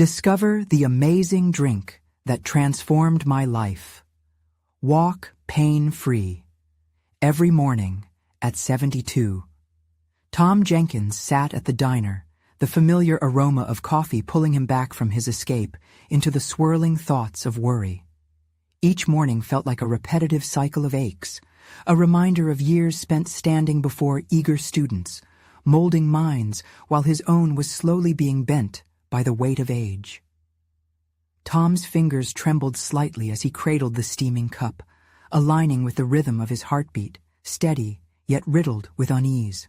Discover the amazing drink that transformed my life. Walk pain-free. Every morning at 72. Tom Jenkins sat at the diner, the familiar aroma of coffee pulling him back from his escape into the swirling thoughts of worry. Each morning felt like a repetitive cycle of aches, a reminder of years spent standing before eager students, molding minds while his own was slowly being bent by the weight of age. Tom's fingers trembled slightly as he cradled the steaming cup, aligning with the rhythm of his heartbeat, steady yet riddled with unease.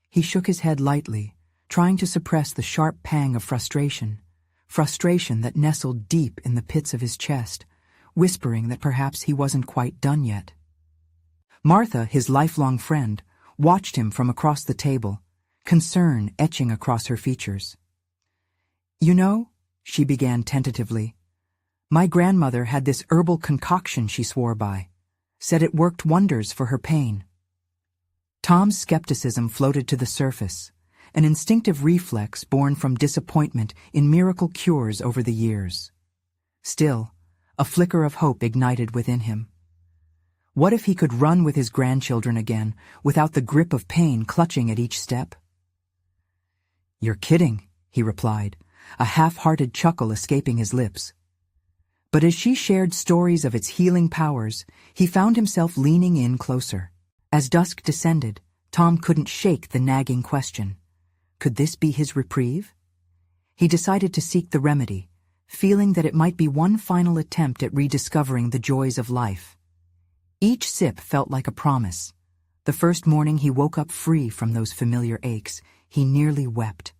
He shook his head lightly, trying to suppress the sharp pang of frustration that nestled deep in the pits of his chest, whispering that perhaps he wasn't quite done yet. Martha, his lifelong friend, watched him from across the table, concern etching across her features. "You know," she began tentatively, "my grandmother had this herbal concoction she swore by, said it worked wonders for her pain." Tom's skepticism floated to the surface, an instinctive reflex born from disappointment in miracle cures over the years. Still, a flicker of hope ignited within him. What if he could run with his grandchildren again, without the grip of pain clutching at each step? "You're kidding," he replied, a half-hearted chuckle escaping his lips. But as she shared stories of its healing powers, he found himself leaning in closer. As dusk descended, Tom couldn't shake the nagging question. Could this be his reprieve? He decided to seek the remedy, feeling that it might be one final attempt at rediscovering the joys of life. Each sip felt like a promise. The first morning he woke up free from those familiar aches, he nearly wept.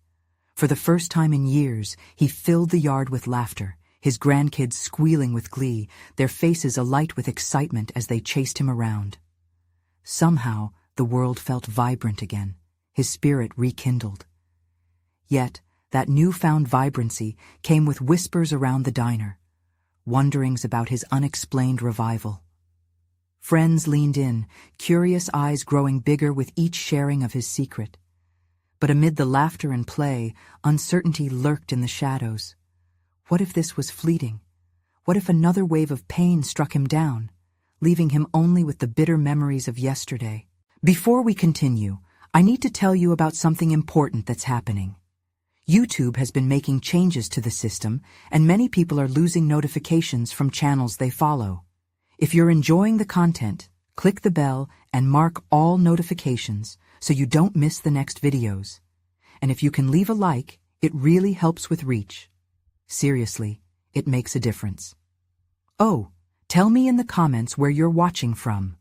For the first time in years, he filled the yard with laughter, his grandkids squealing with glee, their faces alight with excitement as they chased him around. Somehow, the world felt vibrant again, his spirit rekindled. Yet, that newfound vibrancy came with whispers around the diner, wonderings about his unexplained revival. Friends leaned in, curious eyes growing bigger with each sharing of his secret. But amid the laughter and play, uncertainty lurked in the shadows. What if this was fleeting? What if another wave of pain struck him down, leaving him only with the bitter memories of yesterday? Before we continue, I need to tell you about something important that's happening. YouTube has been making changes to the system, and many people are losing notifications from channels they follow. If you're enjoying the content, click the bell and mark all notifications so you don't miss the next videos. And if you can leave a like, it really helps with reach. Seriously, it makes a difference. Oh, tell me in the comments where you're watching from.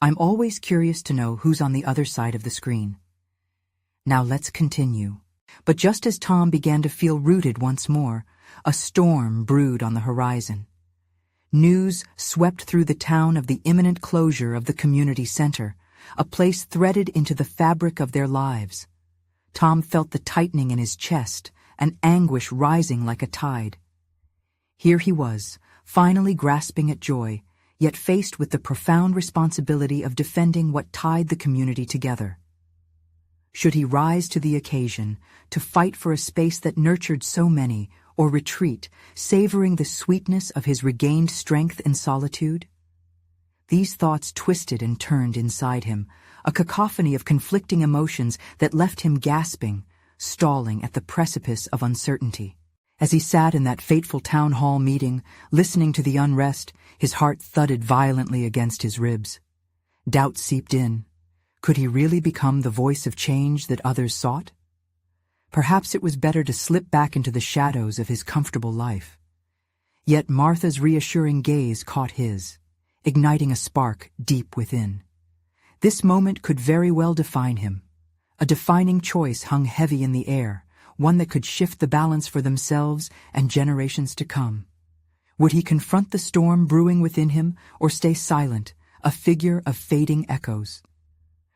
I'm always curious to know who's on the other side of the screen. Now let's continue. But just as Tom began to feel rooted once more, a storm brewed on the horizon. News swept through the town of the imminent closure of the community center, a place threaded into the fabric of their lives. Tom felt the tightening in his chest, an anguish rising like a tide. Here he was, finally grasping at joy, yet faced with the profound responsibility of defending what tied the community together. Should he rise to the occasion, to fight for a space that nurtured so many, or retreat, savoring the sweetness of his regained strength in solitude? These thoughts twisted and turned inside him, a cacophony of conflicting emotions that left him gasping, stalling at the precipice of uncertainty. As he sat in that fateful town hall meeting, listening to the unrest, his heart thudded violently against his ribs. Doubt seeped in. Could he really become the voice of change that others sought? Perhaps it was better to slip back into the shadows of his comfortable life. Yet Martha's reassuring gaze caught his, igniting a spark deep within. This moment could very well define him. A defining choice hung heavy in the air, one that could shift the balance for themselves and generations to come. Would he confront the storm brewing within him, or stay silent, a figure of fading echoes?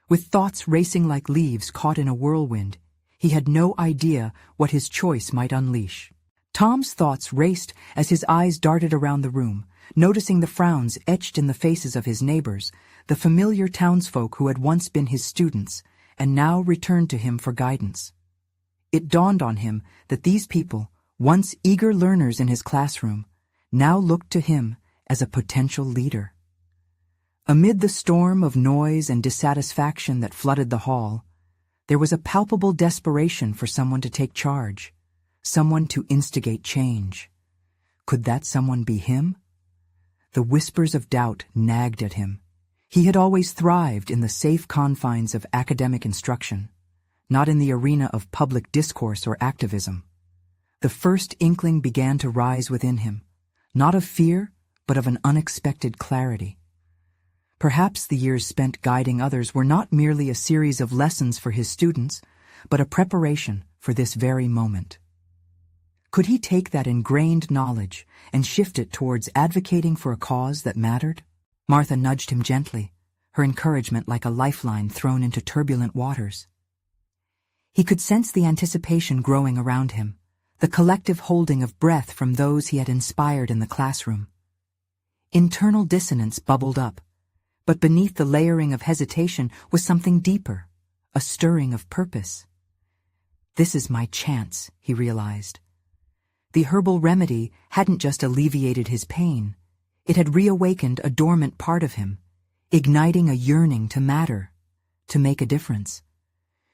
With thoughts racing like leaves caught in a whirlwind, he had no idea what his choice might unleash. Tom's thoughts raced as his eyes darted around the room, noticing the frowns etched in the faces of his neighbors, the familiar townsfolk who had once been his students and now returned to him for guidance. It dawned on him that these people, once eager learners in his classroom, now looked to him as a potential leader. Amid the storm of noise and dissatisfaction that flooded the hall, there was a palpable desperation for someone to take charge, someone to instigate change. Could that someone be him? The whispers of doubt nagged at him. He had always thrived in the safe confines of academic instruction, not in the arena of public discourse or activism. The first inkling began to rise within him, not of fear, but of an unexpected clarity. Perhaps the years spent guiding others were not merely a series of lessons for his students, but a preparation for this very moment. Could he take that ingrained knowledge and shift it towards advocating for a cause that mattered? Martha nudged him gently, her encouragement like a lifeline thrown into turbulent waters. He could sense the anticipation growing around him, the collective holding of breath from those he had inspired in the classroom. Internal dissonance bubbled up, but beneath the layering of hesitation was something deeper, a stirring of purpose. This is my chance, he realized. The herbal remedy hadn't just alleviated his pain, it had reawakened a dormant part of him, igniting a yearning to matter, to make a difference.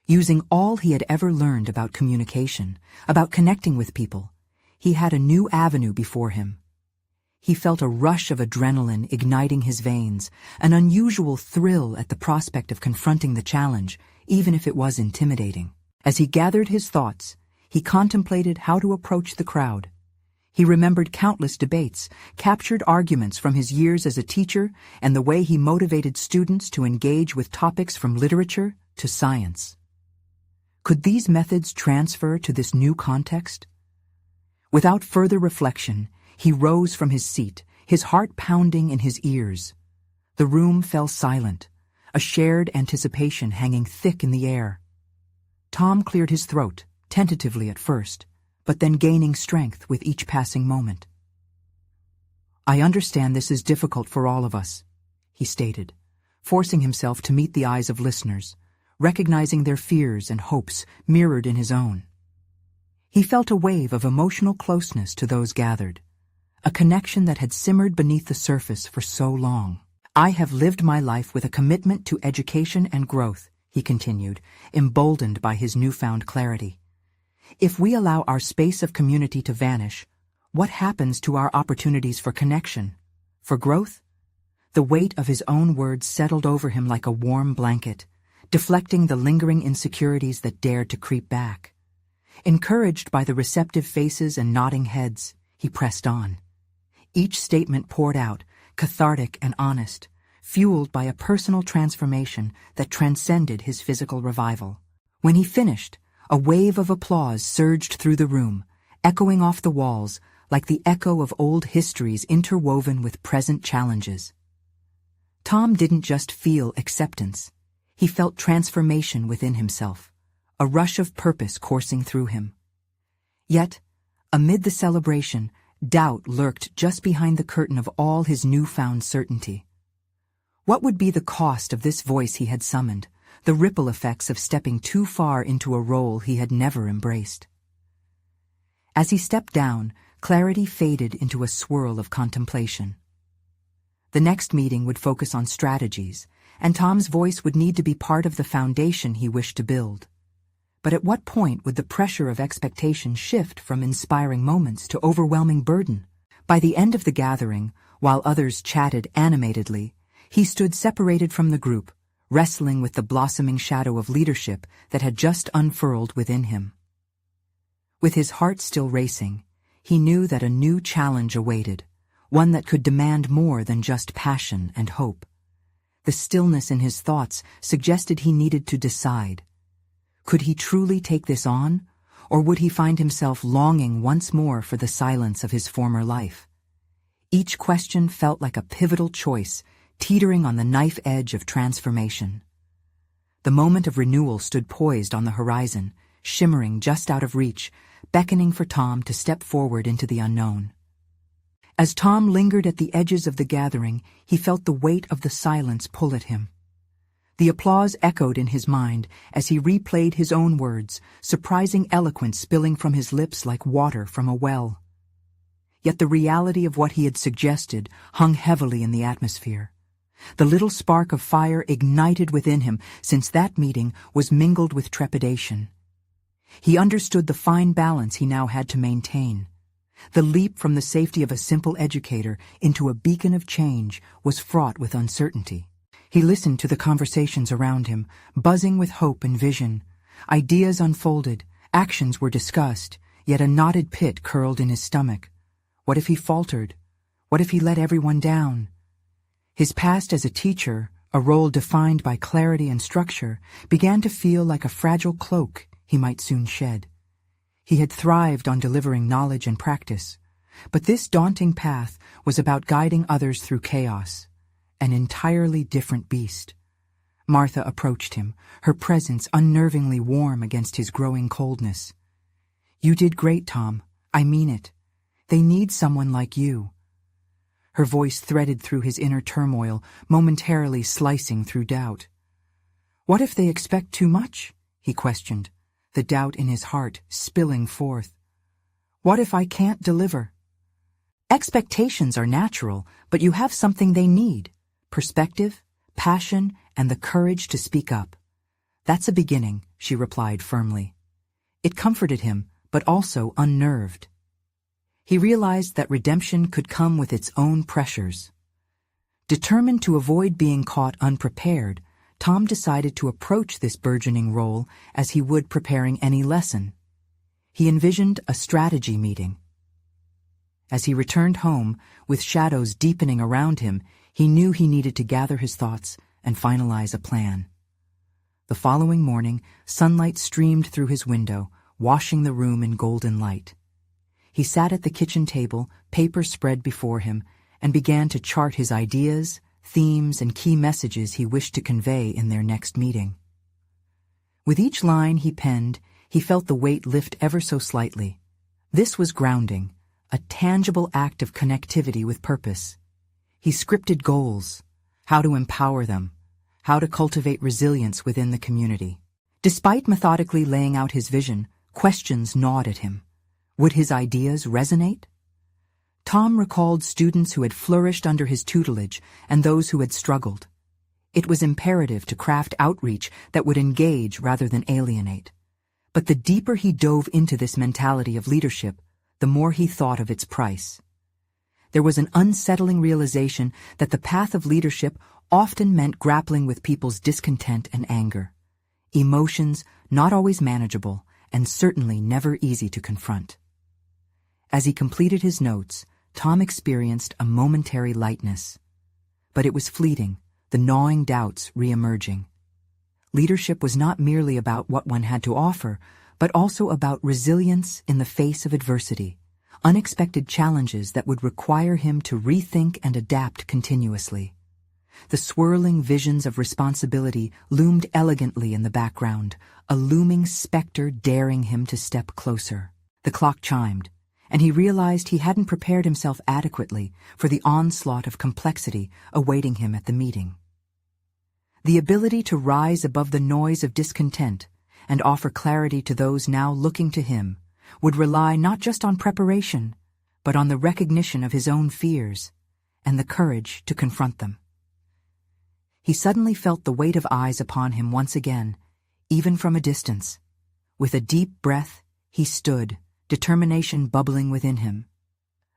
Using all he had ever learned about communication, about connecting with people, he had a new avenue before him. He felt a rush of adrenaline igniting his veins, an unusual thrill at the prospect of confronting the challenge, even if it was intimidating. As he gathered his thoughts, he contemplated how to approach the crowd. He remembered countless debates, captured arguments from his years as a teacher, and the way he motivated students to engage with topics from literature to science. Could these methods transfer to this new context? Without further reflection, he rose from his seat, his heart pounding in his ears. The room fell silent, a shared anticipation hanging thick in the air. Tom cleared his throat, tentatively at first, but then gaining strength with each passing moment. "I understand this is difficult for all of us," he stated, forcing himself to meet the eyes of listeners, recognizing their fears and hopes mirrored in his own. He felt a wave of emotional closeness to those gathered, a connection that had simmered beneath the surface for so long. "I have lived my life with a commitment to education and growth," he continued, emboldened by his newfound clarity. "If we allow our space of community to vanish, what happens to our opportunities for connection, for growth?" The weight of his own words settled over him like a warm blanket, deflecting the lingering insecurities that dared to creep back. Encouraged by the receptive faces and nodding heads, he pressed on. Each statement poured out, cathartic and honest, fueled by a personal transformation that transcended his physical revival. When he finished, a wave of applause surged through the room, echoing off the walls like the echo of old histories interwoven with present challenges. Tom didn't just feel acceptance. He felt transformation within himself, a rush of purpose coursing through him. Yet, amid the celebration, doubt lurked just behind the curtain of all his newfound certainty. What would be the cost of this voice he had summoned, the ripple effects of stepping too far into a role he had never embraced? As he stepped down, clarity faded into a swirl of contemplation. The next meeting would focus on strategies, and Tom's voice would need to be part of the foundation he wished to build. But at what point would the pressure of expectation shift from inspiring moments to overwhelming burden? By the end of the gathering, while others chatted animatedly, he stood separated from the group, wrestling with the blossoming shadow of leadership that had just unfurled within him. With his heart still racing, he knew that a new challenge awaited, one that could demand more than just passion and hope. The stillness in his thoughts suggested he needed to decide. Could he truly take this on, or would he find himself longing once more for the silence of his former life? Each question felt like a pivotal choice, teetering on the knife edge of transformation. The moment of renewal stood poised on the horizon, shimmering just out of reach, beckoning for Tom to step forward into the unknown. As Tom lingered at the edges of the gathering, he felt the weight of the silence pull at him. The applause echoed in his mind as he replayed his own words, surprising eloquence spilling from his lips like water from a well. Yet the reality of what he had suggested hung heavily in the atmosphere. The little spark of fire ignited within him since that meeting was mingled with trepidation. He understood the fine balance he now had to maintain. The leap from the safety of a simple educator into a beacon of change was fraught with uncertainty. He listened to the conversations around him, buzzing with hope and vision. Ideas unfolded, actions were discussed, yet a knotted pit curled in his stomach. What if he faltered? What if he let everyone down? His past as a teacher, a role defined by clarity and structure, began to feel like a fragile cloak he might soon shed. He had thrived on delivering knowledge and practice, but this daunting path was about guiding others through chaos, an entirely different beast. Martha approached him, her presence unnervingly warm against his growing coldness. "You did great, Tom. I mean it. They need someone like you." Her voice threaded through his inner turmoil, momentarily slicing through doubt. "What if they expect too much?" he questioned, the doubt in his heart spilling forth. "What if I can't deliver?" "Expectations are natural, but you have something they need: perspective, passion, and the courage to speak up." "That's a beginning," she replied firmly. It comforted him, but also unnerved. He realized that redemption could come with its own pressures. Determined to avoid being caught unprepared, Tom decided to approach this burgeoning role as he would preparing any lesson. He envisioned a strategy meeting. As he returned home, with shadows deepening around him, he knew he needed to gather his thoughts and finalize a plan. The following morning, sunlight streamed through his window, washing the room in golden light. He sat at the kitchen table, paper spread before him, and began to chart his ideas, themes, and key messages he wished to convey in their next meeting. With each line he penned, he felt the weight lift ever so slightly. This was grounding, a tangible act of connectivity with purpose. He scripted goals, how to empower them, how to cultivate resilience within the community. Despite methodically laying out his vision, questions gnawed at him. Would his ideas resonate? Tom recalled students who had flourished under his tutelage and those who had struggled. It was imperative to craft outreach that would engage rather than alienate. But the deeper he dove into this mentality of leadership, the more he thought of its price. There was an unsettling realization that the path of leadership often meant grappling with people's discontent and anger. Emotions not always manageable and certainly never easy to confront. As he completed his notes, Tom experienced a momentary lightness. But it was fleeting, the gnawing doubts re-emerging. Leadership was not merely about what one had to offer, but also about resilience in the face of adversity, unexpected challenges that would require him to rethink and adapt continuously. The swirling visions of responsibility loomed elegantly in the background, a looming specter daring him to step closer. The clock chimed, and he realized he hadn't prepared himself adequately for the onslaught of complexity awaiting him at the meeting. The ability to rise above the noise of discontent and offer clarity to those now looking to him would rely not just on preparation, but on the recognition of his own fears and the courage to confront them. He suddenly felt the weight of eyes upon him once again, even from a distance. With a deep breath, he stood, determination bubbling within him.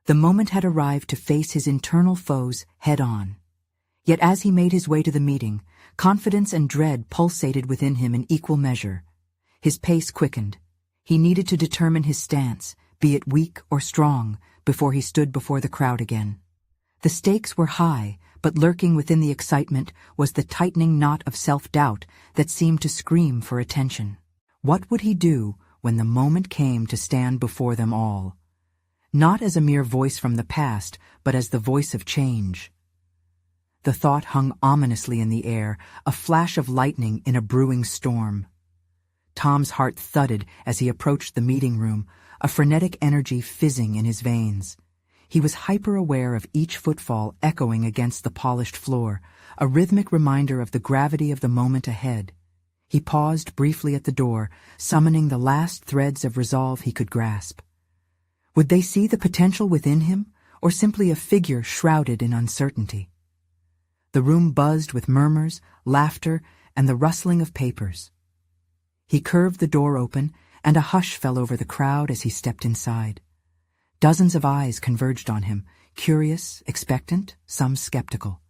The moment had arrived to face his internal foes head-on. Yet as he made his way to the meeting, confidence and dread pulsated within him in equal measure. His pace quickened. He needed to determine his stance, be it weak or strong, before he stood before the crowd again. The stakes were high, but lurking within the excitement was the tightening knot of self-doubt that seemed to scream for attention. What would he do when the moment came to stand before them all? Not as a mere voice from the past, but as the voice of change. The thought hung ominously in the air, a flash of lightning in a brewing storm. Tom's heart thudded as he approached the meeting room, a frenetic energy fizzing in his veins. He was hyper-aware of each footfall echoing against the polished floor, a rhythmic reminder of the gravity of the moment ahead. He paused briefly at the door, summoning the last threads of resolve he could grasp. Would they see the potential within him, or simply a figure shrouded in uncertainty? The room buzzed with murmurs, laughter, and the rustling of papers. He curved the door open, and a hush fell over the crowd as he stepped inside. Dozens of eyes converged on him, curious, expectant, some skeptical.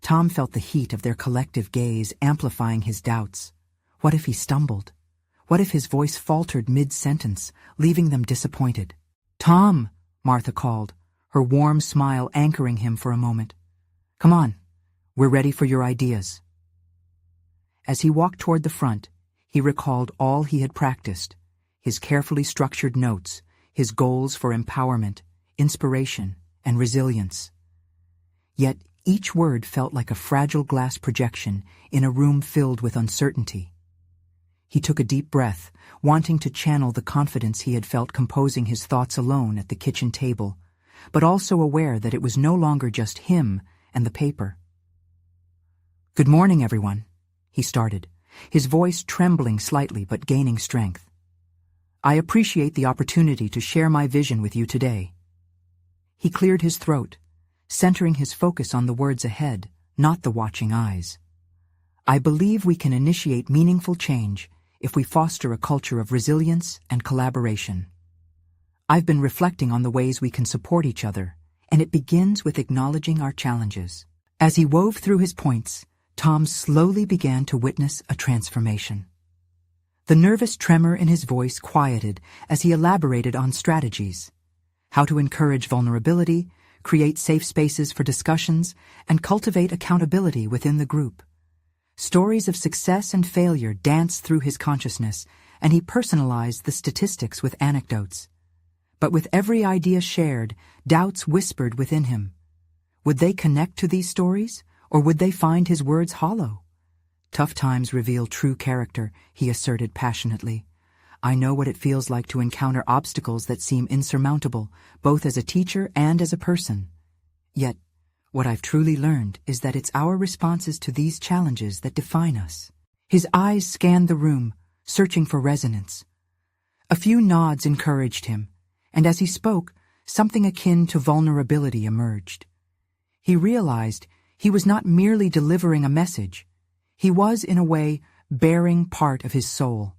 Tom felt the heat of their collective gaze amplifying his doubts. What if he stumbled? What if his voice faltered mid-sentence, leaving them disappointed? "Tom," Martha called, her warm smile anchoring him for a moment. "Come on, we're ready for your ideas." As he walked toward the front, he recalled all he had practiced, his carefully structured notes, his goals for empowerment, inspiration, and resilience. Yet each word felt like a fragile glass projection in a room filled with uncertainty. He took a deep breath, wanting to channel the confidence he had felt composing his thoughts alone at the kitchen table, but also aware that it was no longer just him and the paper. "Good morning, everyone," he started, his voice trembling slightly but gaining strength. "I appreciate the opportunity to share my vision with you today." He cleared his throat, centering his focus on the words ahead, not the watching eyes. "I believe we can initiate meaningful change if we foster a culture of resilience and collaboration. I've been reflecting on the ways we can support each other, and it begins with acknowledging our challenges." As he wove through his points, Tom slowly began to witness a transformation. The nervous tremor in his voice quieted as he elaborated on strategies: how to encourage vulnerability, create safe spaces for discussions, and cultivate accountability within the group. Stories of success and failure danced through his consciousness, and he personalized the statistics with anecdotes. But with every idea shared, doubts whispered within him. Would they connect to these stories, or would they find his words hollow? "Tough times reveal true character," he asserted passionately. "I know what it feels like to encounter obstacles that seem insurmountable, both as a teacher and as a person. Yet, what I've truly learned is that it's our responses to these challenges that define us." His eyes scanned the room, searching for resonance. A few nods encouraged him, and as he spoke, something akin to vulnerability emerged. He realized he was not merely delivering a message. He was, in a way, bearing part of his soul.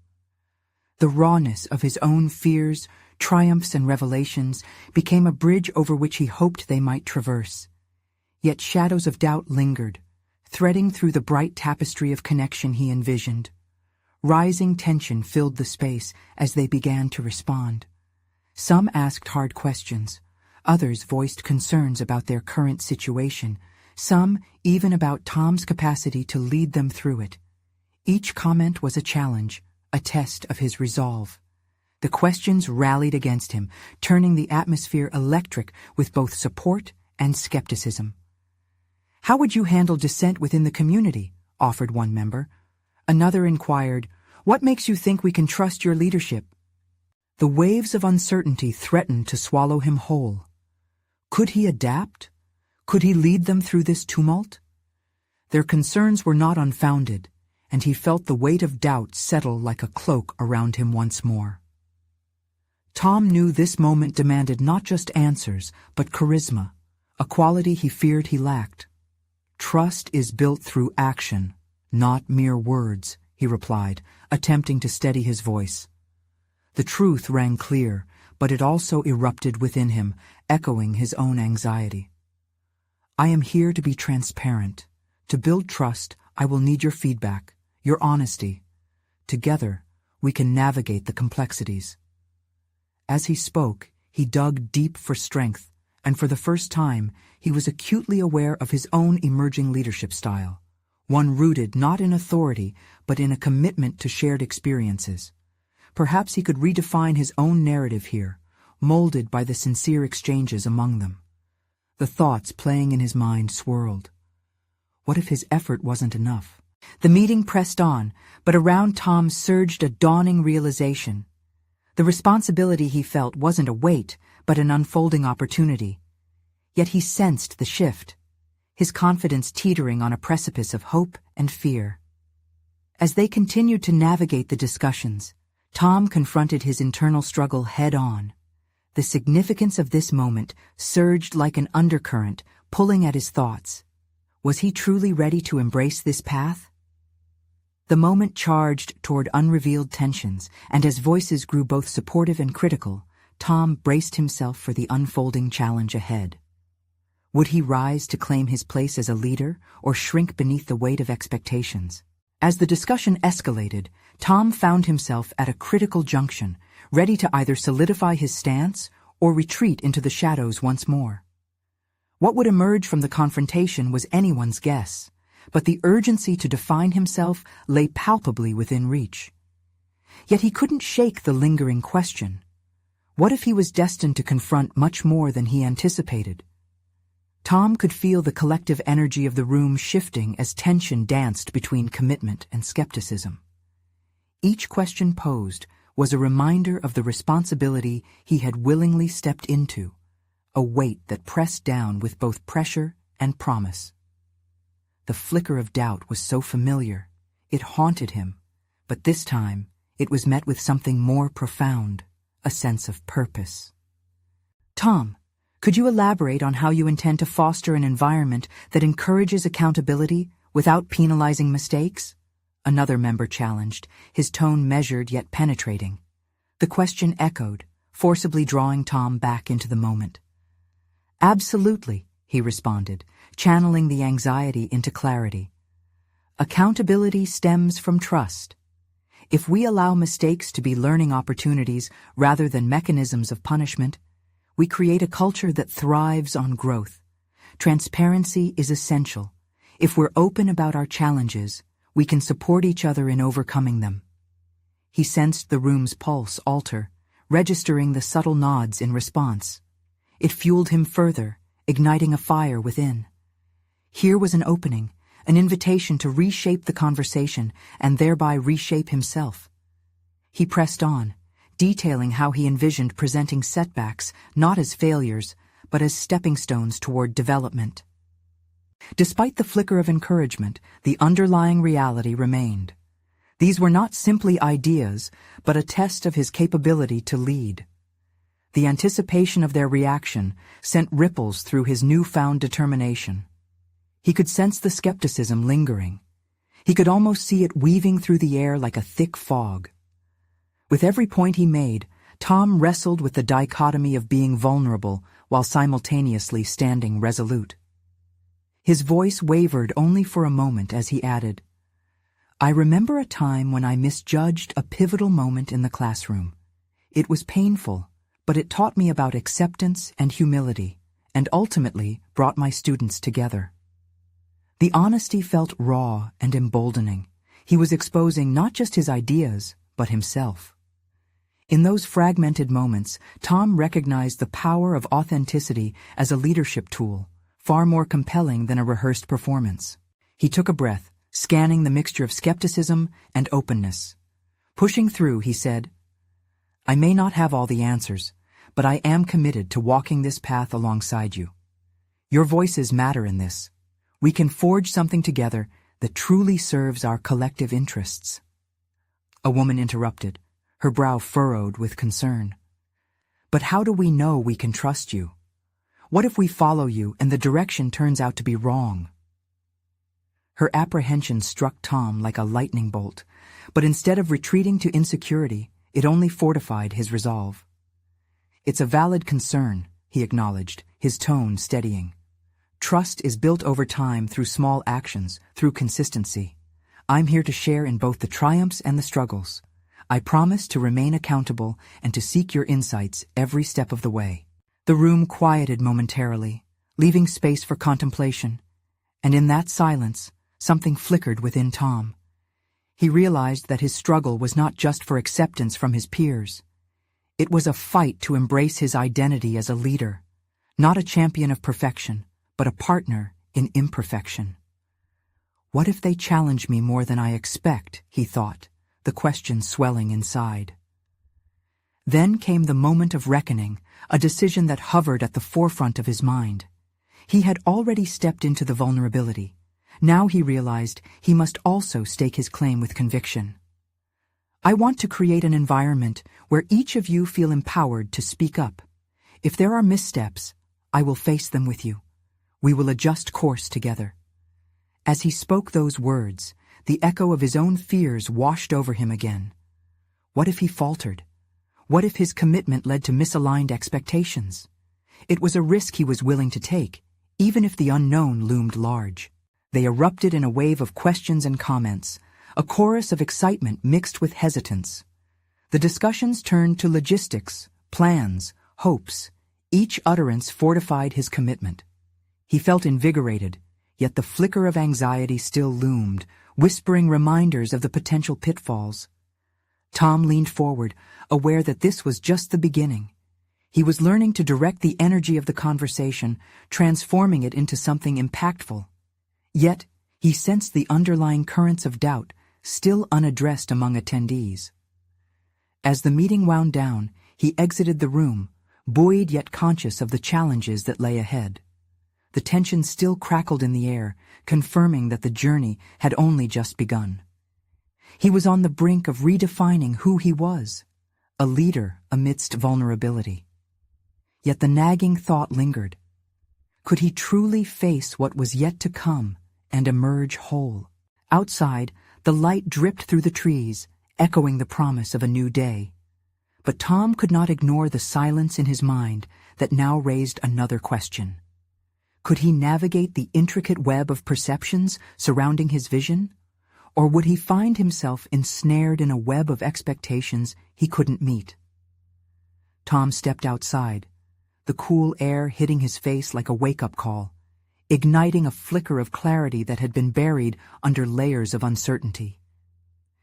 The rawness of his own fears, triumphs, and revelations became a bridge over which he hoped they might traverse. Yet shadows of doubt lingered, threading through the bright tapestry of connection he envisioned. Rising tension filled the space as they began to respond. Some asked hard questions, others voiced concerns about their current situation, some even about Tom's capacity to lead them through it. Each comment was a challenge, a test of his resolve. The questions rallied against him, turning the atmosphere electric with both support and skepticism. "How would you handle dissent within the community?" offered one member. Another inquired, "What makes you think we can trust your leadership?" The waves of uncertainty threatened to swallow him whole. Could he adapt? Could he lead them through this tumult? Their concerns were not unfounded, and he felt the weight of doubt settle like a cloak around him once more. Tom knew this moment demanded not just answers, but charisma, a quality he feared he lacked. "Trust is built through action, not mere words," he replied, attempting to steady his voice. The truth rang clear, but it also erupted within him, echoing his own anxiety. "I am here to be transparent. To build trust, I will need your feedback, your honesty. Together, we can navigate the complexities." As he spoke, he dug deep for strength, and for the first time, he was acutely aware of his own emerging leadership style, one rooted not in authority, but in a commitment to shared experiences. Perhaps he could redefine his own narrative here, molded by the sincere exchanges among them. The thoughts playing in his mind swirled. What if his effort wasn't enough? The meeting pressed on, but around Tom surged a dawning realization. The responsibility he felt wasn't a weight, but an unfolding opportunity. Yet he sensed the shift, his confidence teetering on a precipice of hope and fear. As they continued to navigate the discussions, Tom confronted his internal struggle head-on. The significance of this moment surged like an undercurrent, pulling at his thoughts. Was he truly ready to embrace this path? The moment charged toward unrevealed tensions, and as voices grew both supportive and critical, Tom braced himself for the unfolding challenge ahead. Would he rise to claim his place as a leader, or shrink beneath the weight of expectations? As the discussion escalated, Tom found himself at a critical junction, ready to either solidify his stance or retreat into the shadows once more. What would emerge from the confrontation was anyone's guess, but the urgency to define himself lay palpably within reach. Yet he couldn't shake the lingering question. What if he was destined to confront much more than he anticipated? Tom could feel the collective energy of the room shifting as tension danced between commitment and skepticism. Each question posed was a reminder of the responsibility he had willingly stepped into, a weight that pressed down with both pressure and promise. The flicker of doubt was so familiar, it haunted him, but this time it was met with something more profound, a sense of purpose. Tom, could you elaborate on how you intend to foster an environment that encourages accountability without penalizing mistakes? Another member challenged, his tone measured yet penetrating. The question echoed, forcibly drawing Tom back into the moment. Absolutely, he responded, channeling the anxiety into clarity. Accountability stems from trust. If we allow mistakes to be learning opportunities rather than mechanisms of punishment, we create a culture that thrives on growth. Transparency is essential. If we're open about our challenges, we can support each other in overcoming them. He sensed the room's pulse alter, registering the subtle nods in response. It fueled him further, igniting a fire within. Here was an opening, an invitation to reshape the conversation and thereby reshape himself. He pressed on, detailing how he envisioned presenting setbacks not as failures, but as stepping stones toward development. Despite the flicker of encouragement, the underlying reality remained. These were not simply ideas, but a test of his capability to lead. The anticipation of their reaction sent ripples through his newfound determination. He could sense the skepticism lingering. He could almost see it weaving through the air like a thick fog. With every point he made, Tom wrestled with the dichotomy of being vulnerable while simultaneously standing resolute. His voice wavered only for a moment as he added, "I remember a time when I misjudged a pivotal moment in the classroom. It was painful, but it taught me about acceptance and humility, and ultimately brought my students together." The honesty felt raw and emboldening. He was exposing not just his ideas, but himself. In those fragmented moments, Tom recognized the power of authenticity as a leadership tool, far more compelling than a rehearsed performance. He took a breath, scanning the mixture of skepticism and openness. Pushing through, he said, "I may not have all the answers, but I am committed to walking this path alongside you. Your voices matter in this. We can forge something together that truly serves our collective interests." A woman interrupted, her brow furrowed with concern. "But how do we know we can trust you? What if we follow you and the direction turns out to be wrong?" Her apprehension struck Tom like a lightning bolt, but instead of retreating to insecurity, it only fortified his resolve. "It's a valid concern," he acknowledged, his tone steadying. "Trust is built over time through small actions, through consistency. I'm here to share in both the triumphs and the struggles. I promise to remain accountable and to seek your insights every step of the way." The room quieted momentarily, leaving space for contemplation, and in that silence, something flickered within Tom. He realized that his struggle was not just for acceptance from his peers. It was a fight to embrace his identity as a leader, not a champion of perfection, but a partner in imperfection. What if they challenge me more than I expect, he thought, the question swelling inside. Then came the moment of reckoning, a decision that hovered at the forefront of his mind. He had already stepped into the vulnerability. Now he realized he must also stake his claim with conviction. I want to create an environment where each of you feel empowered to speak up. If there are missteps, I will face them with you. We will adjust course together. As he spoke those words, the echo of his own fears washed over him again. What if he faltered? What if his commitment led to misaligned expectations? It was a risk he was willing to take, even if the unknown loomed large. They erupted in a wave of questions and comments, a chorus of excitement mixed with hesitance. The discussions turned to logistics, plans, hopes. Each utterance fortified his commitment. He felt invigorated, yet the flicker of anxiety still loomed, whispering reminders of the potential pitfalls. Tom leaned forward, aware that this was just the beginning. He was learning to direct the energy of the conversation, transforming it into something impactful. Yet, he sensed the underlying currents of doubt, still unaddressed among attendees. As the meeting wound down, he exited the room, buoyed yet conscious of the challenges that lay ahead. The tension still crackled in the air, confirming that the journey had only just begun. He was on the brink of redefining who he was, a leader amidst vulnerability. Yet the nagging thought lingered. Could he truly face what was yet to come and emerge whole? Outside, the light dripped through the trees, echoing the promise of a new day. But Tom could not ignore the silence in his mind that now raised another question. Could he navigate the intricate web of perceptions surrounding his vision? Or would he find himself ensnared in a web of expectations he couldn't meet? Tom stepped outside, the cool air hitting his face like a wake-up call, igniting a flicker of clarity that had been buried under layers of uncertainty.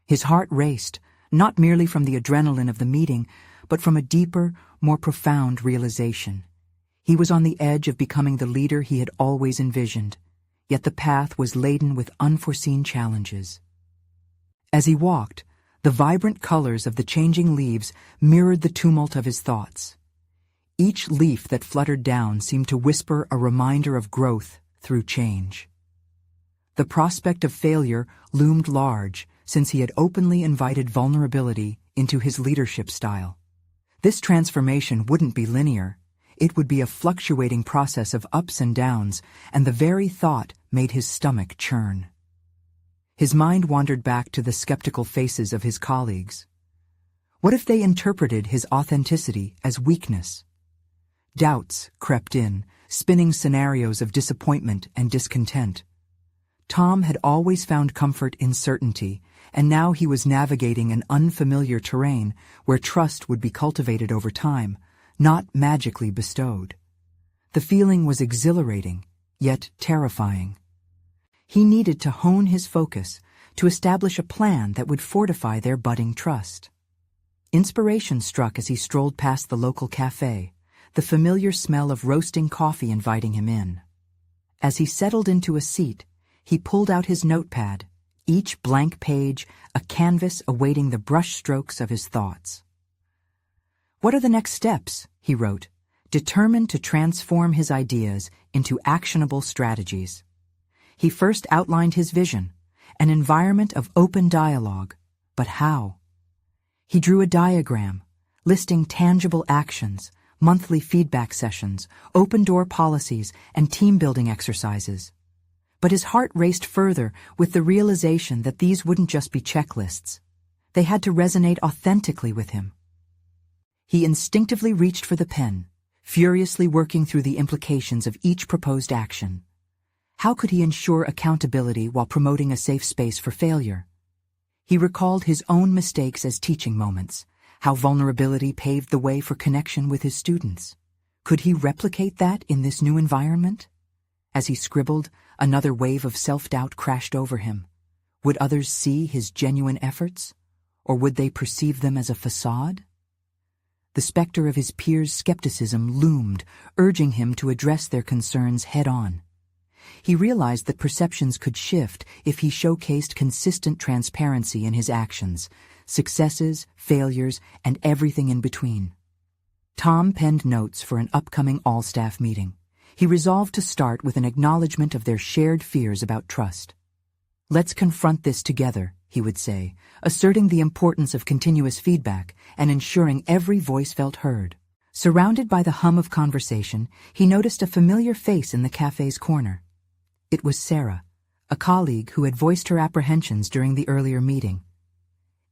His heart raced, not merely from the adrenaline of the meeting, but from a deeper, more profound realization. He was on the edge of becoming the leader he had always envisioned, yet the path was laden with unforeseen challenges. As he walked, the vibrant colors of the changing leaves mirrored the tumult of his thoughts. Each leaf that fluttered down seemed to whisper a reminder of growth through change. The prospect of failure loomed large since he had openly invited vulnerability into his leadership style. This transformation wouldn't be linear. It would be a fluctuating process of ups and downs, and the very thought made his stomach churn. His mind wandered back to the skeptical faces of his colleagues. What if they interpreted his authenticity as weakness? Doubts crept in, spinning scenarios of disappointment and discontent. Tom had always found comfort in certainty, and now he was navigating an unfamiliar terrain where trust would be cultivated over time, not magically bestowed. The feeling was exhilarating, yet terrifying. He needed to hone his focus, to establish a plan that would fortify their budding trust. Inspiration struck as he strolled past the local cafe, the familiar smell of roasting coffee inviting him in. As he settled into a seat, he pulled out his notepad, each blank page a canvas awaiting the brushstrokes of his thoughts. "What are the next steps?" he wrote, determined to transform his ideas into actionable strategies. He first outlined his vision, an environment of open dialogue, but how? He drew a diagram, listing tangible actions, monthly feedback sessions, open-door policies, and team-building exercises. But his heart raced further with the realization that these wouldn't just be checklists. They had to resonate authentically with him. He instinctively reached for the pen, furiously working through the implications of each proposed action. How could he ensure accountability while promoting a safe space for failure? He recalled his own mistakes as teaching moments, how vulnerability paved the way for connection with his students. Could he replicate that in this new environment? As he scribbled, another wave of self-doubt crashed over him. Would others see his genuine efforts, or would they perceive them as a facade? The specter of his peers' skepticism loomed, urging him to address their concerns head-on. He realized that perceptions could shift if he showcased consistent transparency in his actions, successes, failures, and everything in between. Tom penned notes for an upcoming all-staff meeting. He resolved to start with an acknowledgement of their shared fears about trust. "Let's confront this together," he would say, asserting the importance of continuous feedback and ensuring every voice felt heard. Surrounded by the hum of conversation, he noticed a familiar face in the cafe's corner. It was Sarah, a colleague who had voiced her apprehensions during the earlier meeting.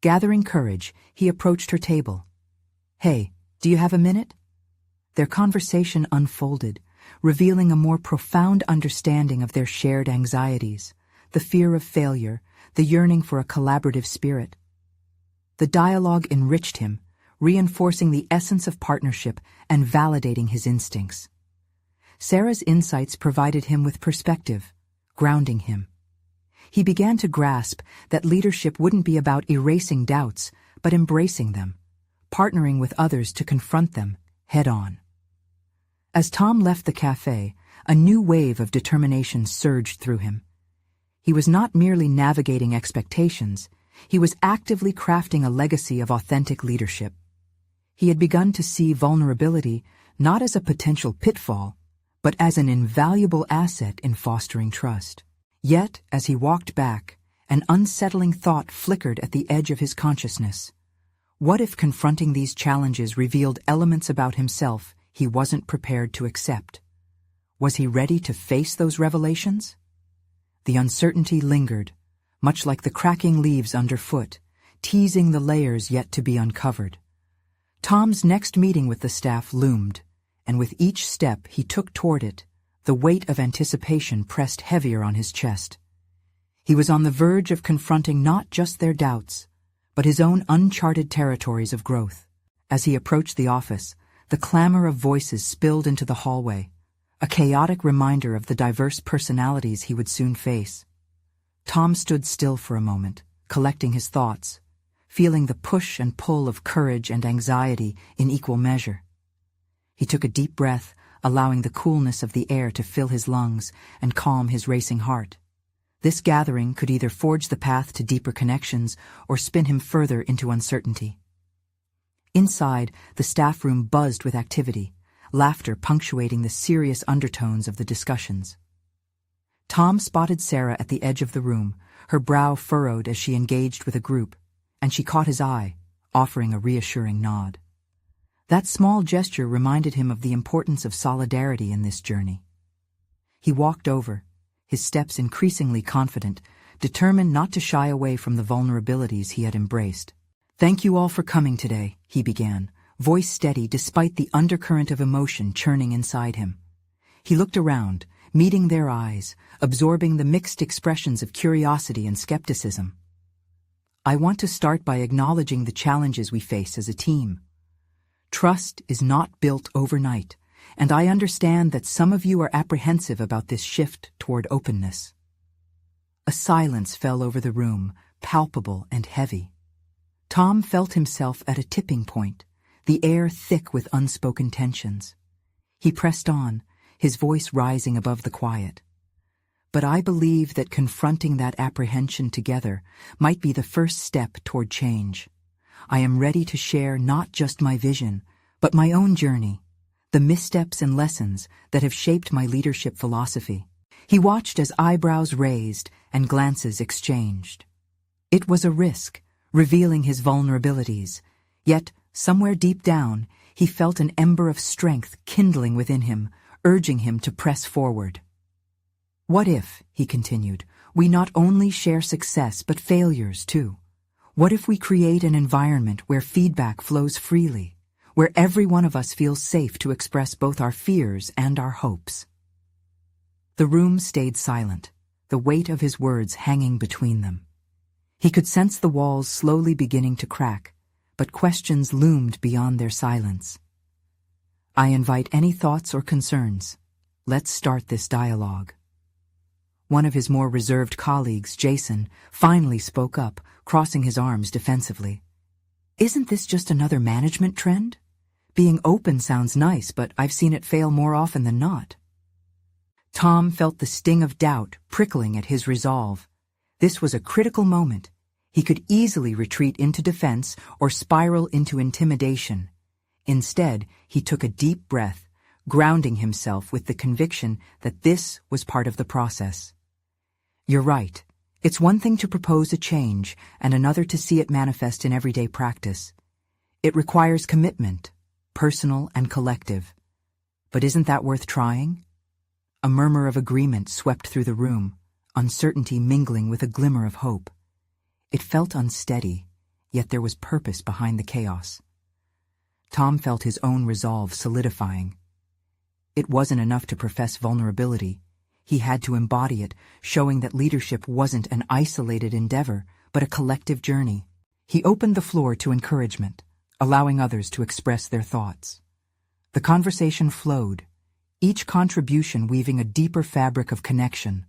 Gathering courage, he approached her table. "Hey, do you have a minute?" Their conversation unfolded, revealing a more profound understanding of their shared anxieties, the fear of failure, the yearning for a collaborative spirit. The dialogue enriched him, reinforcing the essence of partnership and validating his instincts. Sarah's insights provided him with perspective, grounding him. He began to grasp that leadership wouldn't be about erasing doubts, but embracing them, partnering with others to confront them head-on. As Tom left the cafe, a new wave of determination surged through him. He was not merely navigating expectations, he was actively crafting a legacy of authentic leadership. He had begun to see vulnerability not as a potential pitfall, but as an invaluable asset in fostering trust. Yet, as he walked back, an unsettling thought flickered at the edge of his consciousness. What if confronting these challenges revealed elements about himself he wasn't prepared to accept? Was he ready to face those revelations? The uncertainty lingered, much like the cracking leaves underfoot, teasing the layers yet to be uncovered. Tom's next meeting with the staff loomed, and with each step he took toward it, the weight of anticipation pressed heavier on his chest. He was on the verge of confronting not just their doubts, but his own uncharted territories of growth. As he approached the office, the clamor of voices spilled into the hallway, a chaotic reminder of the diverse personalities he would soon face. Tom stood still for a moment, collecting his thoughts, feeling the push and pull of courage and anxiety in equal measure. He took a deep breath, allowing the coolness of the air to fill his lungs and calm his racing heart. This gathering could either forge the path to deeper connections or spin him further into uncertainty. Inside, the staff room buzzed with activity, laughter punctuating the serious undertones of the discussions. Tom spotted Sarah at the edge of the room, her brow furrowed as she engaged with a group, and she caught his eye, offering a reassuring nod. That small gesture reminded him of the importance of solidarity in this journey. He walked over, his steps increasingly confident, determined not to shy away from the vulnerabilities he had embraced. "Thank you all for coming today," he began, voice steady despite the undercurrent of emotion churning inside him. He looked around, meeting their eyes, absorbing the mixed expressions of curiosity and skepticism. "I want to start by acknowledging the challenges we face as a team. Trust is not built overnight, and I understand that some of you are apprehensive about this shift toward openness." A silence fell over the room, palpable and heavy. Tom felt himself at a tipping point, the air thick with unspoken tensions. He pressed on, his voice rising above the quiet. "But I believe that confronting that apprehension together might be the first step toward change. I am ready to share not just my vision, but my own journey, the missteps and lessons that have shaped my leadership philosophy." He watched as eyebrows raised and glances exchanged. It was a risk, revealing his vulnerabilities, yet, somewhere deep down, he felt an ember of strength kindling within him, urging him to press forward. "What if," he continued, "we not only share success but failures too? What if we create an environment where feedback flows freely, where every one of us feels safe to express both our fears and our hopes?" The room stayed silent, the weight of his words hanging between them. He could sense the walls slowly beginning to crack, but questions loomed beyond their silence. "I invite any thoughts or concerns. Let's start this dialogue." One of his more reserved colleagues, Jason, finally spoke up, crossing his arms defensively. "Isn't this just another management trend? Being open sounds nice, but I've seen it fail more often than not." Tom felt the sting of doubt prickling at his resolve. This was a critical moment. He could easily retreat into defense or spiral into intimidation. Instead, he took a deep breath, grounding himself with the conviction that this was part of the process. You're right. It's one thing to propose a change and another to see it manifest in everyday practice. It requires commitment, personal and collective. But isn't that worth trying? A murmur of agreement swept through the room, uncertainty mingling with a glimmer of hope. It felt unsteady, yet there was purpose behind the chaos. Tom felt his own resolve solidifying. It wasn't enough to profess vulnerability. He had to embody it, showing that leadership wasn't an isolated endeavor, but a collective journey. He opened the floor to encouragement, allowing others to express their thoughts. The conversation flowed, each contribution weaving a deeper fabric of connection,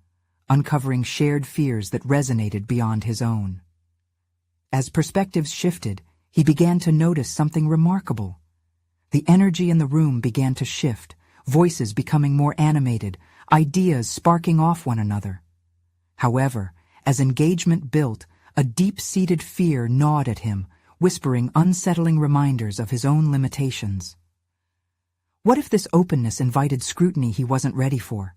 uncovering shared fears that resonated beyond his own. As perspectives shifted, he began to notice something remarkable. The energy in the room began to shift, voices becoming more animated, ideas sparking off one another. However, as engagement built, a deep-seated fear gnawed at him, whispering unsettling reminders of his own limitations. What if this openness invited scrutiny he wasn't ready for?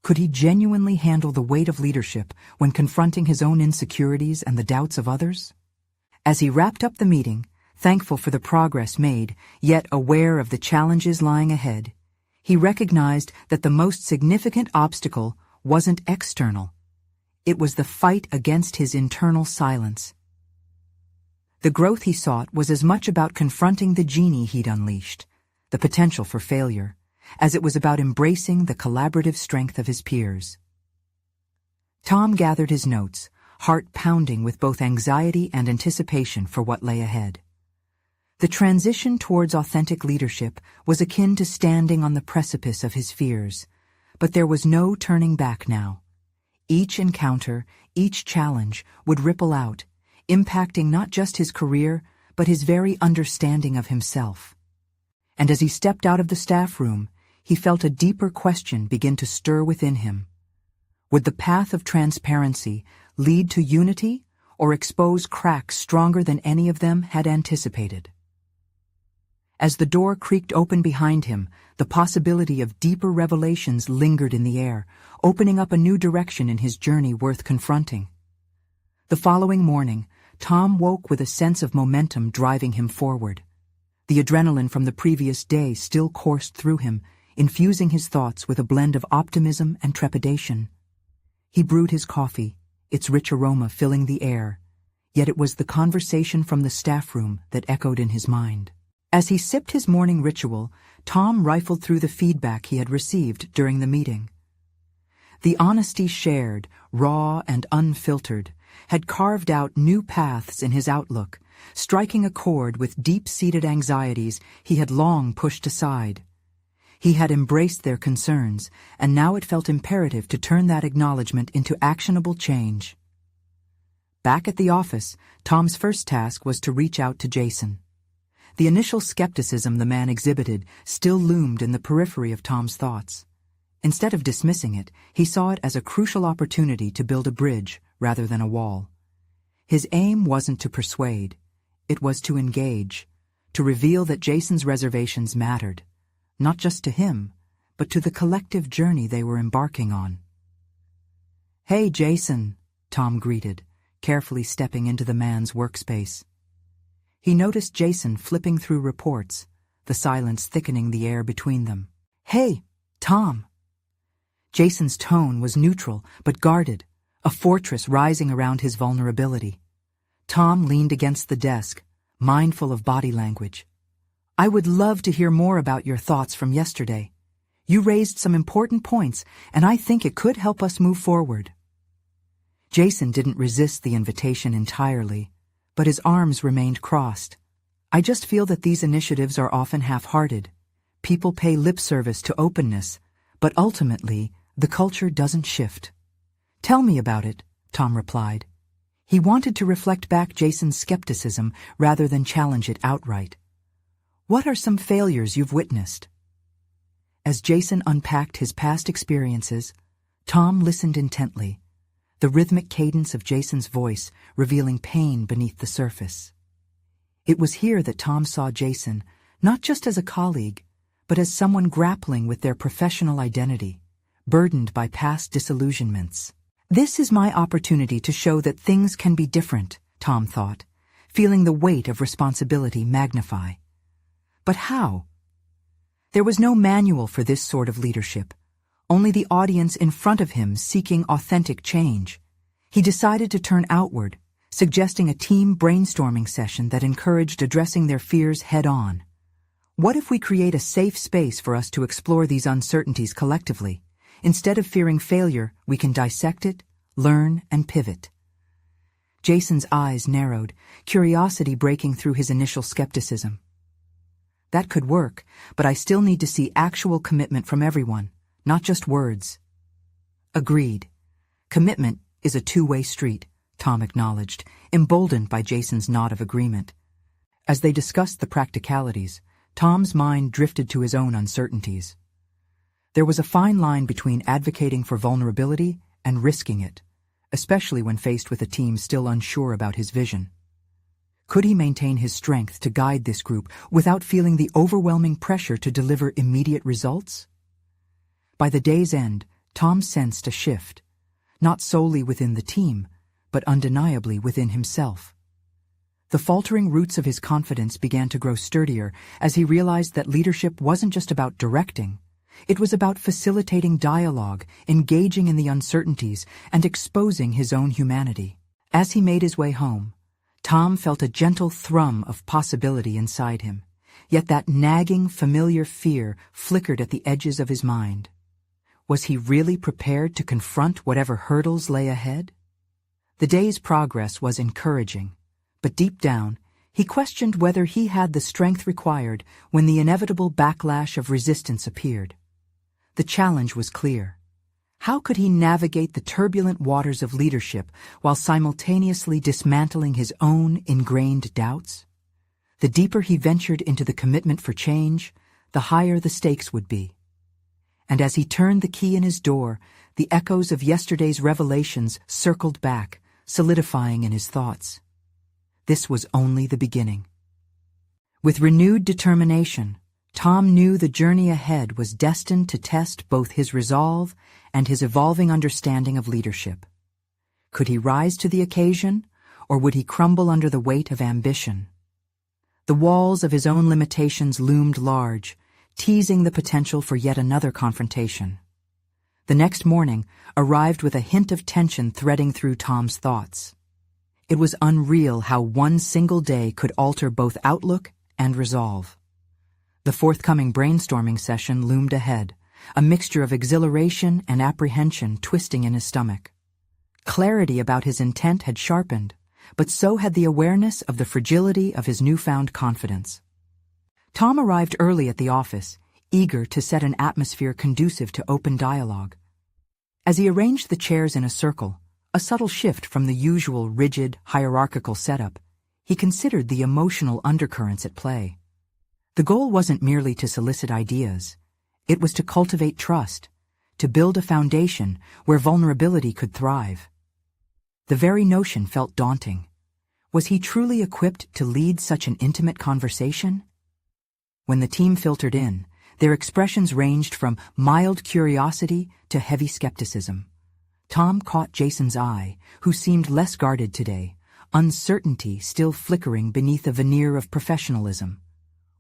Could he genuinely handle the weight of leadership when confronting his own insecurities and the doubts of others? As he wrapped up the meeting, thankful for the progress made, yet aware of the challenges lying ahead, he recognized that the most significant obstacle wasn't external. It was the fight against his internal silence. The growth he sought was as much about confronting the genie he'd unleashed, the potential for failure, as it was about embracing the collaborative strength of his peers. Tom gathered his notes, heart pounding with both anxiety and anticipation for what lay ahead. The transition towards authentic leadership was akin to standing on the precipice of his fears, but there was no turning back now. Each encounter, each challenge would ripple out, impacting not just his career, but his very understanding of himself. And as he stepped out of the staff room, he felt a deeper question begin to stir within him. Would the path of transparency lead to unity or expose cracks stronger than any of them had anticipated? As the door creaked open behind him, the possibility of deeper revelations lingered in the air, opening up a new direction in his journey worth confronting. The following morning, Tom woke with a sense of momentum driving him forward. The adrenaline from the previous day still coursed through him, infusing his thoughts with a blend of optimism and trepidation. He brewed his coffee, its rich aroma filling the air, yet it was the conversation from the staff room that echoed in his mind. As he sipped his morning ritual, Tom rifled through the feedback he had received during the meeting. The honesty shared, raw and unfiltered, had carved out new paths in his outlook, striking a chord with deep-seated anxieties he had long pushed aside. He had embraced their concerns, and now it felt imperative to turn that acknowledgement into actionable change. Back at the office, Tom's first task was to reach out to Jason. The initial skepticism the man exhibited still loomed in the periphery of Tom's thoughts. Instead of dismissing it, he saw it as a crucial opportunity to build a bridge rather than a wall. His aim wasn't to persuade, it was to engage, to reveal that Jason's reservations mattered, not just to him, but to the collective journey they were embarking on. "Hey, Jason," Tom greeted, carefully stepping into the man's workspace. He noticed Jason flipping through reports, the silence thickening the air between them. "Hey, Tom." Jason's tone was neutral but guarded, a fortress rising around his vulnerability. Tom leaned against the desk, mindful of body language. "I would love to hear more about your thoughts from yesterday. You raised some important points, and I think it could help us move forward." Jason didn't resist the invitation entirely, but his arms remained crossed. "I just feel that these initiatives are often half-hearted. People pay lip service to openness, but ultimately, the culture doesn't shift." "Tell me about it," Tom replied. He wanted to reflect back Jason's skepticism rather than challenge it outright. "What are some failures you've witnessed?" As Jason unpacked his past experiences, Tom listened intently, the rhythmic cadence of Jason's voice revealing pain beneath the surface. It was here that Tom saw Jason, not just as a colleague, but as someone grappling with their professional identity, burdened by past disillusionments. This is my opportunity to show that things can be different, Tom thought, feeling the weight of responsibility magnify. But how? There was no manual for this sort of leadership, only the audience in front of him seeking authentic change. He decided to turn outward, suggesting a team brainstorming session that encouraged addressing their fears head-on. What if we create a safe space for us to explore these uncertainties collectively? Instead of fearing failure, we can dissect it, learn, and pivot. Jason's eyes narrowed, curiosity breaking through his initial skepticism. That could work, but I still need to see actual commitment from everyone, not just words. Agreed. Commitment is a two-way street, Tom acknowledged, emboldened by Jason's nod of agreement. As they discussed the practicalities, Tom's mind drifted to his own uncertainties. There was a fine line between advocating for vulnerability and risking it, especially when faced with a team still unsure about his vision. Could he maintain his strength to guide this group without feeling the overwhelming pressure to deliver immediate results? By the day's end, Tom sensed a shift, not solely within the team, but undeniably within himself. The faltering roots of his confidence began to grow sturdier as he realized that leadership wasn't just about directing. It was about facilitating dialogue, engaging in the uncertainties, and exposing his own humanity. As he made his way home, Tom felt a gentle thrum of possibility inside him, yet that nagging, familiar fear flickered at the edges of his mind. Was he really prepared to confront whatever hurdles lay ahead? The day's progress was encouraging, but deep down, he questioned whether he had the strength required when the inevitable backlash of resistance appeared. The challenge was clear. How could he navigate the turbulent waters of leadership while simultaneously dismantling his own ingrained doubts? The deeper he ventured into the commitment for change, the higher the stakes would be. And as he turned the key in his door, the echoes of yesterday's revelations circled back, solidifying in his thoughts. This was only the beginning. With renewed determination, Tom knew the journey ahead was destined to test both his resolve and his evolving understanding of leadership. Could he rise to the occasion, or would he crumble under the weight of ambition? The walls of his own limitations loomed large, teasing the potential for yet another confrontation. The next morning arrived with a hint of tension threading through Tom's thoughts. It was unreal how one single day could alter both outlook and resolve. The forthcoming brainstorming session loomed ahead, a mixture of exhilaration and apprehension twisting in his stomach. Clarity about his intent had sharpened, but so had the awareness of the fragility of his newfound confidence. Tom arrived early at the office, eager to set an atmosphere conducive to open dialogue. As he arranged the chairs in a circle, a subtle shift from the usual rigid, hierarchical setup, he considered the emotional undercurrents at play. The goal wasn't merely to solicit ideas. It was to cultivate trust, to build a foundation where vulnerability could thrive. The very notion felt daunting. Was he truly equipped to lead such an intimate conversation? When the team filtered in, their expressions ranged from mild curiosity to heavy skepticism. Tom caught Jason's eye, who seemed less guarded today, uncertainty still flickering beneath a veneer of professionalism.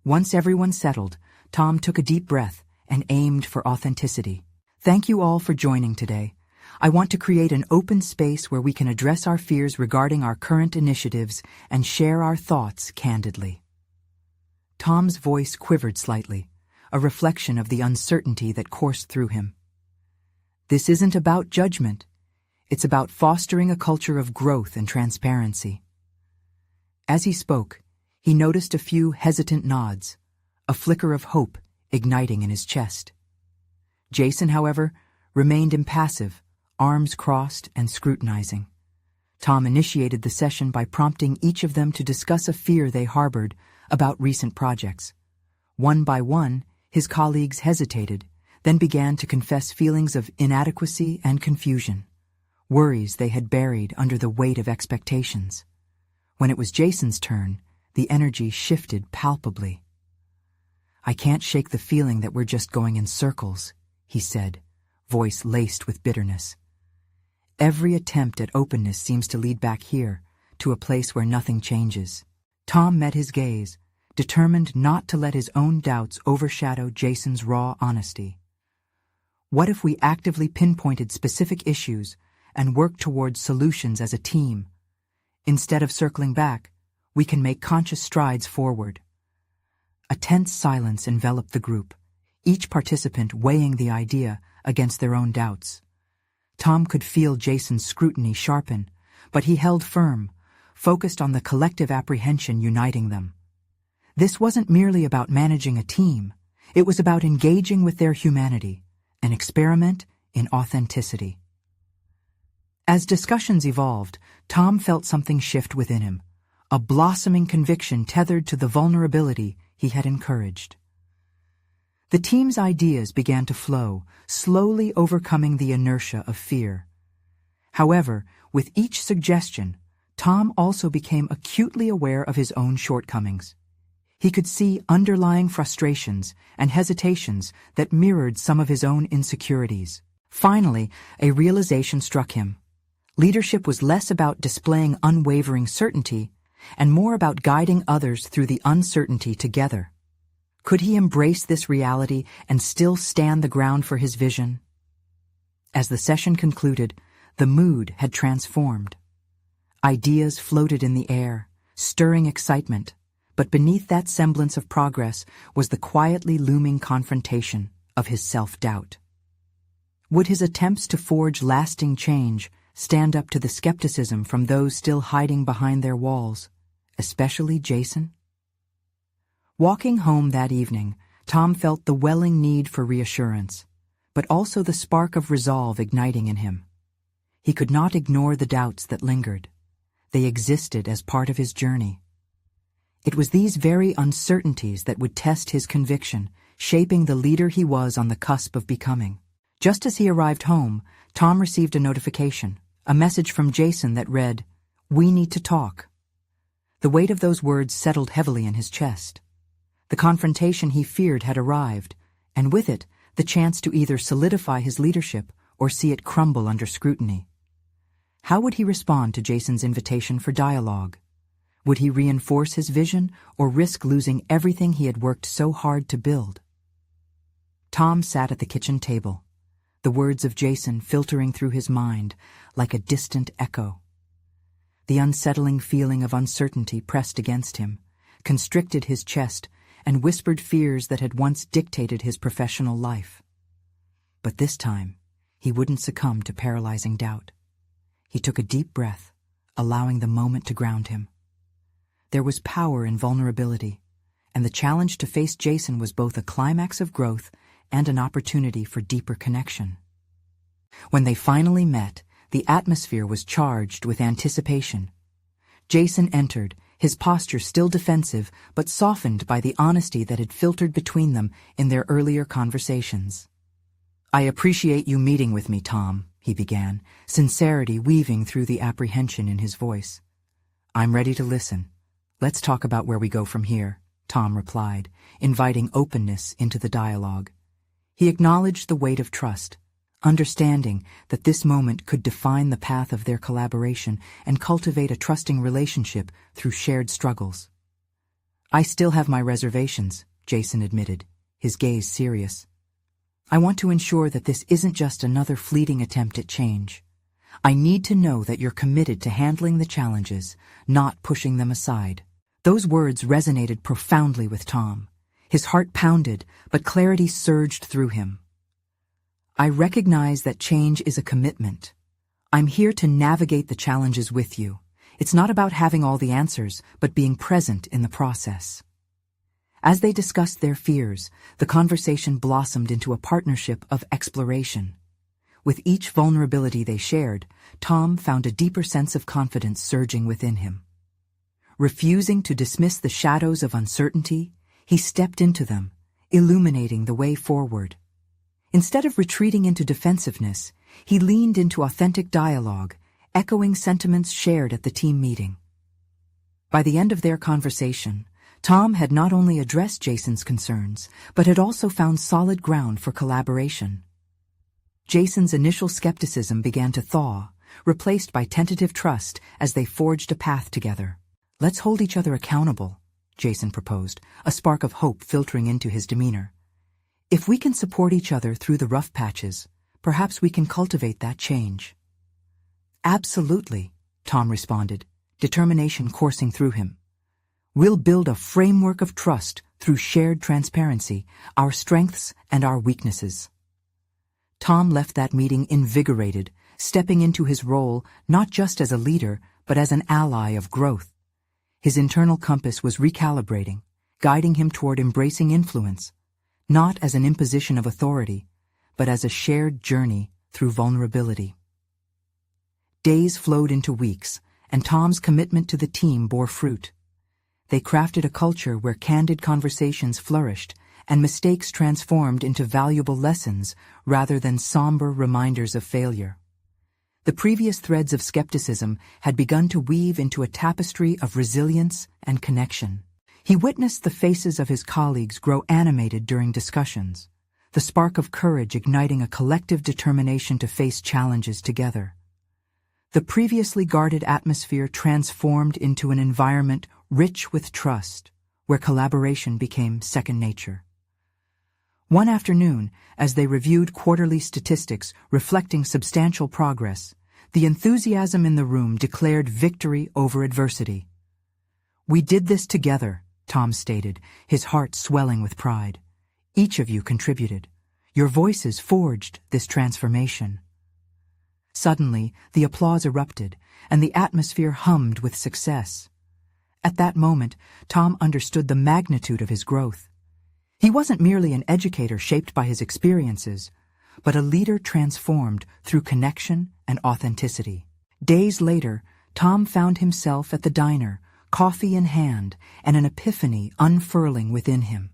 Once everyone settled, Tom took a deep breath and aimed for authenticity. Thank you all for joining today. I want to create an open space where we can address our fears regarding our current initiatives and share our thoughts candidly. Tom's voice quivered slightly, a reflection of the uncertainty that coursed through him. This isn't about judgment. It's about fostering a culture of growth and transparency. As he spoke, he noticed a few hesitant nods, a flicker of hope igniting in his chest. Jason, however, remained impassive, arms crossed and scrutinizing. Tom initiated the session by prompting each of them to discuss a fear they harbored about recent projects. One by one, his colleagues hesitated, then began to confess feelings of inadequacy and confusion. worries they had buried under the weight of expectations. When it was Jason's turn, the energy shifted palpably. "I can't shake the feeling that we're just going in circles," he said, voice laced with bitterness. "Every attempt at openness seems to lead back here, to a place where nothing changes." Tom met his gaze, determined not to let his own doubts overshadow Jason's raw honesty. "What if we actively pinpointed specific issues and worked towards solutions as a team? Instead of circling back, we can make conscious strides forward." A tense silence enveloped the group, each participant weighing the idea against their own doubts. Tom could feel Jason's scrutiny sharpen, but he held firm, focused on the collective apprehension uniting them. This wasn't merely about managing a team, it was about engaging with their humanity, an experiment in authenticity. As discussions evolved, Tom felt something shift within him, a blossoming conviction tethered to the vulnerability he had encouraged. The team's ideas began to flow, slowly overcoming the inertia of fear. However, with each suggestion, Tom also became acutely aware of his own shortcomings. He could see underlying frustrations and hesitations that mirrored some of his own insecurities. Finally, a realization struck him. Leadership was less about displaying unwavering certainty and more about guiding others through the uncertainty together. Could he embrace this reality and still stand the ground for his vision? As the session concluded, the mood had transformed. Ideas floated in the air, stirring excitement, but beneath that semblance of progress was the quietly looming confrontation of his self-doubt. Would his attempts to forge lasting change stand up to the skepticism from those still hiding behind their walls, especially Jason? Walking home that evening, Tom felt the welling need for reassurance, but also the spark of resolve igniting in him. He could not ignore the doubts that lingered. They existed as part of his journey. It was these very uncertainties that would test his conviction, shaping the leader he was on the cusp of becoming. Just as he arrived home, Tom received a notification, a message from Jason that read, "We need to talk." The weight of those words settled heavily in his chest. The confrontation he feared had arrived, and with it, the chance to either solidify his leadership or see it crumble under scrutiny. How would he respond to Jason's invitation for dialogue? Would he reinforce his vision or risk losing everything he had worked so hard to build? Tom sat at the kitchen table, the words of Jason filtering through his mind like a distant echo. The unsettling feeling of uncertainty pressed against him, constricted his chest, and whispered fears that had once dictated his professional life. But this time, he wouldn't succumb to paralyzing doubt. He took a deep breath, allowing the moment to ground him. There was power in vulnerability, and the challenge to face Jason was both a climax of growth and an opportunity for deeper connection. When they finally met, the atmosphere was charged with anticipation. Jason entered, his posture still defensive but softened by the honesty that had filtered between them in their earlier conversations. "I appreciate you meeting with me, Tom," he began, sincerity weaving through the apprehension in his voice. "I'm ready to listen. Let's talk about where we go from here," Tom replied, inviting openness into the dialogue. He acknowledged the weight of trust, understanding that this moment could define the path of their collaboration and cultivate a trusting relationship through shared struggles. "I still have my reservations," Jason admitted, his gaze serious. "I want to ensure that this isn't just another fleeting attempt at change. I need to know that you're committed to handling the challenges, not pushing them aside." Those words resonated profoundly with Tom. His heart pounded, but clarity surged through him. "I recognize that change is a commitment. I'm here to navigate the challenges with you. It's not about having all the answers, but being present in the process." As they discussed their fears, the conversation blossomed into a partnership of exploration. With each vulnerability they shared, Tom found a deeper sense of confidence surging within him. Refusing to dismiss the shadows of uncertainty, he stepped into them, illuminating the way forward. Instead of retreating into defensiveness, he leaned into authentic dialogue, echoing sentiments shared at the team meeting. By the end of their conversation, Tom had not only addressed Jason's concerns, but had also found solid ground for collaboration. Jason's initial skepticism began to thaw, replaced by tentative trust as they forged a path together. "Let's hold each other accountable," Jason proposed, a spark of hope filtering into his demeanor. "If we can support each other through the rough patches, perhaps we can cultivate that change." "Absolutely," Tom responded, determination coursing through him. "We'll build a framework of trust through shared transparency, our strengths and our weaknesses." Tom left that meeting invigorated, stepping into his role not just as a leader, but as an ally of growth. His internal compass was recalibrating, guiding him toward embracing influence, not as an imposition of authority, but as a shared journey through vulnerability. Days flowed into weeks, and Tom's commitment to the team bore fruit. They crafted a culture where candid conversations flourished and mistakes transformed into valuable lessons rather than somber reminders of failure. The previous threads of skepticism had begun to weave into a tapestry of resilience and connection. He witnessed the faces of his colleagues grow animated during discussions, the spark of courage igniting a collective determination to face challenges together. The previously guarded atmosphere transformed into an environment rich with trust, where collaboration became second nature. One afternoon, as they reviewed quarterly statistics reflecting substantial progress, the enthusiasm in the room declared victory over adversity. "We did this together," Tom stated, his heart swelling with pride. "Each of you contributed. Your voices forged this transformation." Suddenly, the applause erupted, and the atmosphere hummed with success. At that moment, Tom understood the magnitude of his growth. He wasn't merely an educator shaped by his experiences, but a leader transformed through connection and authenticity. Days later, Tom found himself at the diner, coffee in hand, and an epiphany unfurling within him.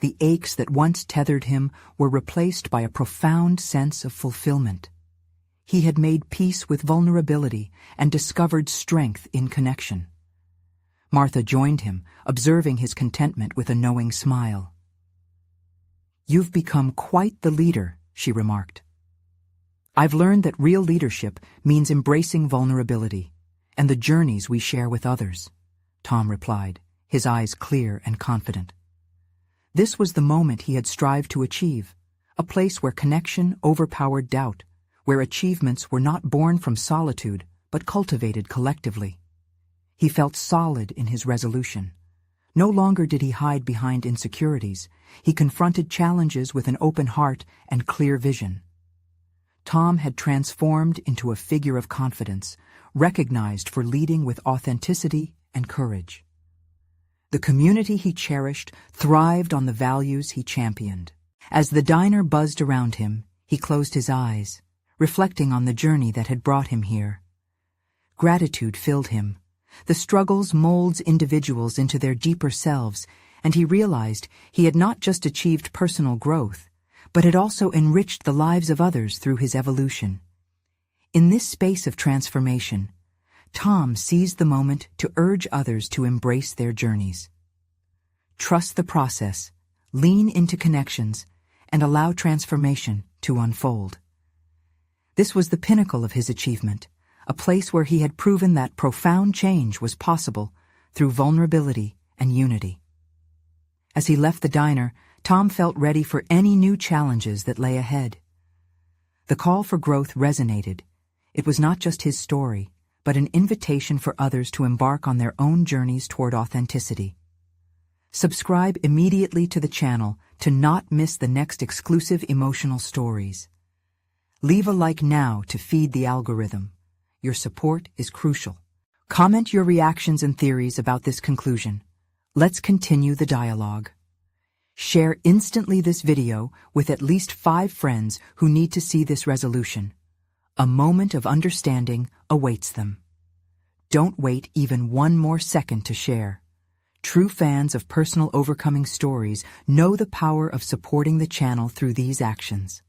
The aches that once tethered him were replaced by a profound sense of fulfillment. He had made peace with vulnerability and discovered strength in connection. Martha joined him, observing his contentment with a knowing smile. "You've become quite the leader," she remarked. "I've learned that real leadership means embracing vulnerability and the journeys we share with others," Tom replied, his eyes clear and confident. This was the moment he had strived to achieve, a place where connection overpowered doubt, where achievements were not born from solitude but cultivated collectively. He felt solid in his resolution. No longer did he hide behind insecurities. He confronted challenges with an open heart and clear vision. Tom had transformed into a figure of confidence, recognized for leading with authenticity and courage. The community he cherished thrived on the values he championed. As the diner buzzed around him, he closed his eyes, reflecting on the journey that had brought him here. Gratitude filled him. The struggles molds individuals into their deeper selves, and he realized he had not just achieved personal growth, but had also enriched the lives of others through his evolution. In this space of transformation, Tom seized the moment to urge others to embrace their journeys. Trust the process, lean into connections, and allow transformation to unfold. This was the pinnacle of his achievement, a place where he had proven that profound change was possible through vulnerability and unity. As he left the diner, Tom felt ready for any new challenges that lay ahead. The call for growth resonated. It was not just his story, but an invitation for others to embark on their own journeys toward authenticity. Subscribe immediately to the channel to not miss the next exclusive emotional stories. Leave a like now to feed the algorithm. Your support is crucial. Comment your reactions and theories about this conclusion. Let's continue the dialogue. Share instantly this video with at least 5 friends who need to see this resolution. A moment of understanding awaits them. Don't wait even one more second to share. True fans of personal overcoming stories know the power of supporting the channel through these actions.